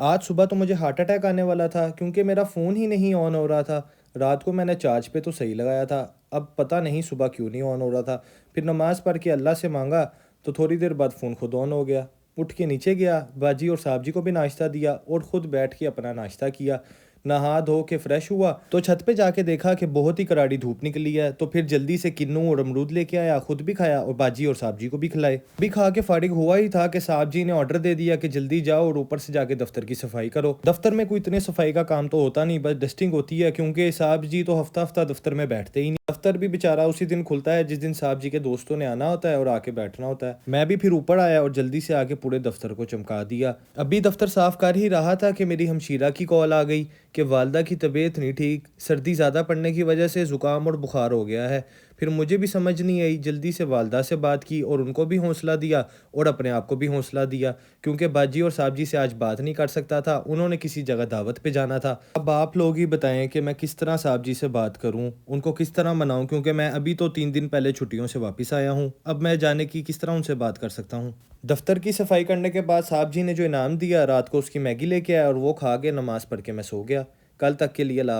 آج صبح تو مجھے ہارٹ اٹیک آنے والا تھا کیونکہ میرا فون ہی نہیں آن ہو رہا تھا۔ رات کو میں نے چارج پہ تو صحیح لگایا تھا، اب پتہ نہیں صبح کیوں نہیں آن ہو رہا تھا۔ پھر نماز پڑھ کے اللہ سے مانگا تو تھوڑی دیر بعد فون خود آن ہو گیا۔ اٹھ کے نیچے گیا، باجی اور صاحب جی کو بھی ناشتہ دیا اور خود بیٹھ کے اپنا ناشتہ کیا۔ نہا دھو کے فریش ہوا تو چھت پہ جا کے دیکھا کہ بہت ہی کراڑی دھوپ نکلی ہے، تو پھر جلدی سے کنو اور امرود لے کے آیا، خود بھی کھایا اور باجی اور صاحب جی کو بھی کھلائے۔ بھی کھا کے فارغ ہوا ہی تھا کہ صاحب جی نے آرڈر دے دیا کہ جلدی جاؤ اور اوپر سے جا کے دفتر کی صفائی کرو۔ دفتر میں کوئی اتنے صفائی کا کام تو ہوتا نہیں، بس ڈسٹنگ ہوتی ہے، کیونکہ صاحب جی تو ہفتہ ہفتہ دفتر میں بیٹھتے ہی نہیں۔ دفتر بھی بیچارہ اسی دن کھلتا ہے جس دن صاحب جی کے دوستوں نے آنا ہوتا ہے اور آ کے بیٹھنا ہوتا ہے۔ میں بھی پھر اوپر آیا اور جلدی سے آ کے پورے دفتر کو چمکا دیا۔ ابھی دفتر صاف کر ہی رہا تھا کہ میری ہمشیرہ کی کال آ گئی کہ والدہ کی طبیعت نہیں ٹھیک، سردی زیادہ پڑنے کی وجہ سے زکام اور بخار ہو گیا ہے۔ پھر مجھے بھی سمجھ نہیں آئی، جلدی سے والدہ سے بات کی اور ان کو بھی حوصلہ دیا اور اپنے آپ کو بھی حوصلہ دیا، کیونکہ باجی اور صاحب جی سے آج بات نہیں کر سکتا تھا، انہوں نے کسی جگہ دعوت پہ جانا تھا۔ اب آپ لوگ ہی بتائیں کہ میں کس طرح صاحب جی سے بات کروں، ان کو کس طرح مناؤں، کیونکہ میں ابھی تو 3 دن پہلے چھٹیوں سے واپس آیا ہوں، اب میں جانے کی کس طرح ان سے بات کر سکتا ہوں۔ دفتر کی صفائی کرنے کے بعد صاحب جی نے جو انعام دیا، رات کو اس کی میگی لے کے آیا اور وہ کھا کے نماز پڑھ کے میں سو گیا۔ کل تک کے لیے اللہ حافظ۔